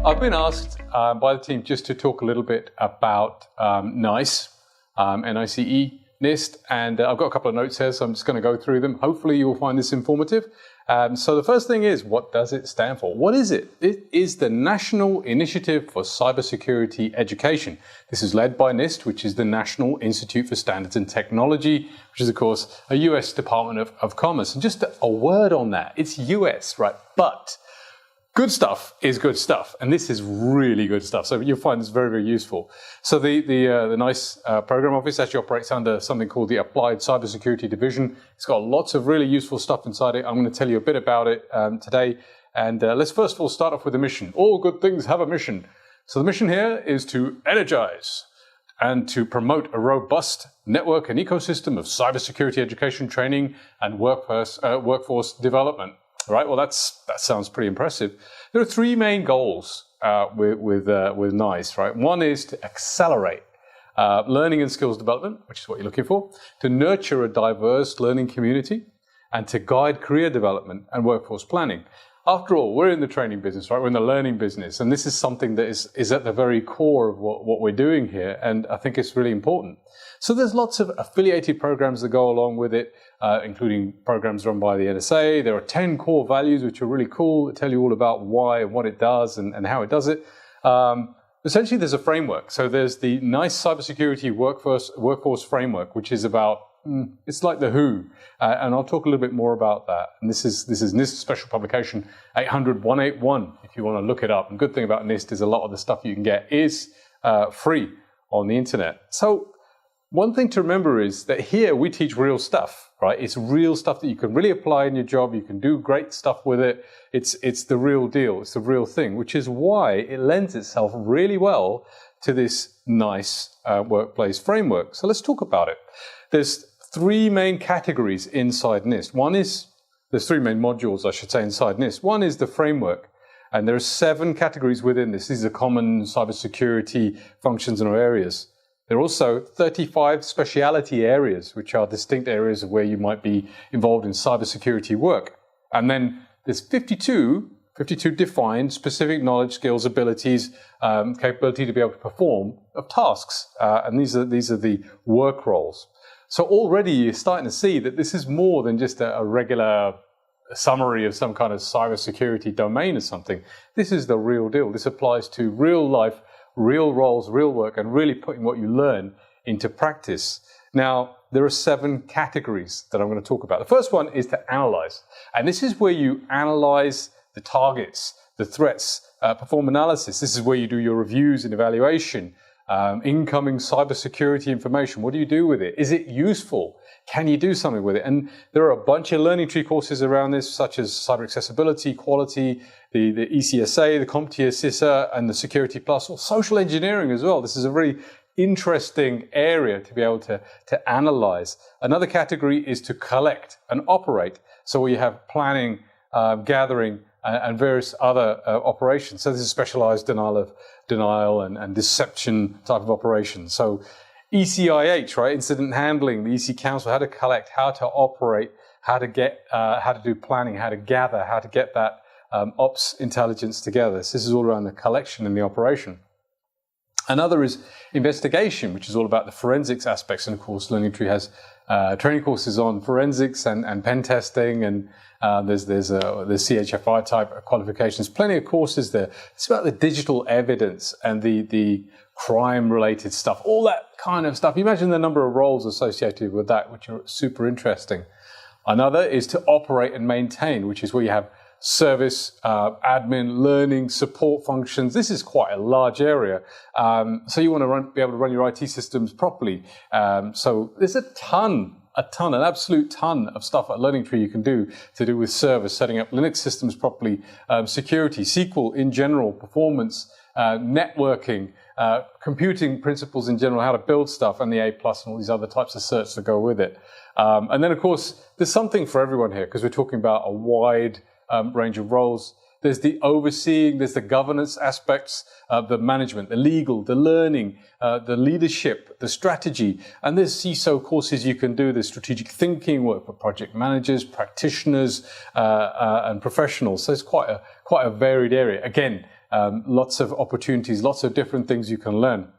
I've been asked by the team just to talk a little bit about NICE, N-I-C-E, NIST, and I've got a couple of notes here, so I'm just going to go through them. Hopefully you'll find this informative. So the first thing is, what does it stand for? What is it? It is the National Initiative for Cybersecurity Education. This is led by NIST, which is the National Institute for Standards and Technology, which is, of course, a US Department of Commerce. And just a word on that, it's US, right? But good stuff is good stuff, and this is really good stuff. So you'll find this very, very useful. So the NICE program office actually operates under something called the Applied Cybersecurity Division. It's got lots of really useful stuff inside it. I'm going to tell you a bit about it today. And let's first of all start off with the mission. All good things have a mission. So the mission here is to energize and to promote a robust network and ecosystem of cybersecurity education, training, and workforce development. Right, well, that sounds pretty impressive. There are three main goals with NICE, right? One is to accelerate learning and skills development, which is what you're looking for, to nurture a diverse learning community, and to guide career development and workforce planning. After all, we're in the training business, right? We're in the learning business, and this is something that is at the very core of what we're doing here, and I think it's really important. So there's lots of affiliated programs that go along with it, including programs run by the NSA. There are 10 core values, which are really cool, that tell you all about why and what it does and how it does it. Essentially, there's a framework. So there's the NICE Cybersecurity Workforce Framework, which is about, it's like the WHO, and I'll talk a little bit more about that. And this is NIST special publication 800-181, if you want to look it up. And the good thing about NIST is a lot of the stuff you can get is free on the internet. So one thing to remember is that here we teach real stuff, right? It's real stuff that you can really apply in your job. You can do great stuff with it. It's the real deal. It's the real thing, which is why it lends itself really well to this NICE workplace framework. So let's talk about it. There's three main categories inside NIST. There's three main modules, I should say, inside NIST. One is the framework, and there are 7 categories within this. These are common cybersecurity functions and areas. There are also 35 speciality areas, which are distinct areas of where you might be involved in cybersecurity work. And then there's 52 defined specific knowledge, skills, abilities, capability to be able to perform of tasks. And these are the work roles. So already you're starting to see that this is more than just a regular summary of some kind of cybersecurity domain or something. This is the real deal. This applies to real life, real roles, real work, and really putting what you learn into practice. Now, there are 7 categories that I'm going to talk about. The first one is to analyze. And this is where you analyze the targets, the threats, perform analysis. This is where you do your reviews and evaluation, incoming cybersecurity information. What do you do with it? Is it useful? Can you do something with it? And there are a bunch of learning tree courses around this, such as cyber accessibility, quality, the ECSA, the CompTIA, CISA, and the Security Plus, or social engineering as well. This is a very interesting area to be able to analyze. Another category is to collect and operate. So we have planning, gathering, and various other operations. So this is specialized denial and deception type of operations. So ECIH, right? Incident handling, the EC Council, how to collect, how to operate, how to do planning, how to gather, how to get that ops intelligence together. So this is all around the collection and the operation. Another is investigation, which is all about the forensics aspects. And of course, Learning Tree has training courses on forensics and pen testing, and there's CHFI type qualifications. Plenty of courses there. It's about the digital evidence and the crime-related stuff, all that kind of stuff. Imagine the number of roles associated with that, which are super interesting. Another is to operate and maintain, which is where you have service, admin, learning, support functions. This is quite a large area. So you want to be able to run your IT systems properly. So there's an absolute ton of stuff at Learning Tree you can do to do with servers, setting up Linux systems properly, security, SQL in general, performance, networking, computing principles in general, how to build stuff, and the A+ and all these other types of certs that go with it. And then, of course, there's something for everyone here, because we're talking about a wide range of roles. There's the overseeing, there's the governance aspects, the management, the legal, the learning, the leadership, the strategy. And there's CISO courses you can do, there's strategic thinking work for project managers, practitioners, and professionals. So it's quite a varied area. Again, lots of opportunities, lots of different things you can learn.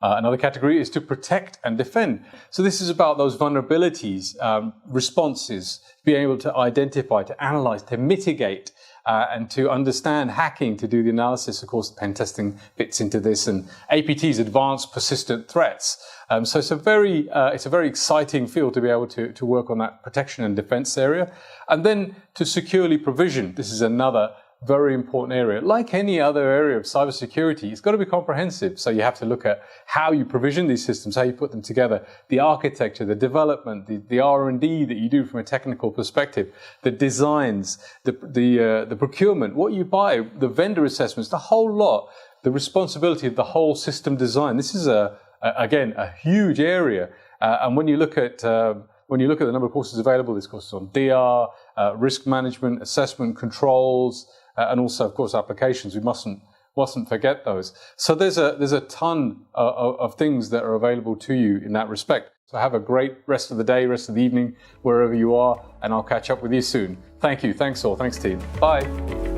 Another category is to protect and defend. So this is about those vulnerabilities, responses, being able to identify, to analyze, to mitigate, and to understand hacking, to do the analysis. Of course, pen testing fits into this, and APTs, advanced persistent threats. So it's a very exciting field to be able to work on that protection and defense area. And then to securely provision. This is another very important area. Like any other area of cybersecurity, it's got to be comprehensive. So you have to look at how you provision these systems, how you put them together, the architecture, the development, the R&D that you do from a technical perspective, the designs, the procurement, what you buy, the vendor assessments, the whole lot, the responsibility of the whole system design. This is again a huge area. And when you look at the number of courses available, there's courses on DR, risk management, assessment, controls, and also, of course, applications. We mustn't forget those. So there's a ton of things that are available to you in that respect. So have a great rest of the day, rest of the evening, wherever you are, and I'll catch up with you soon. Thank you. Thanks all. Thanks, team. Bye.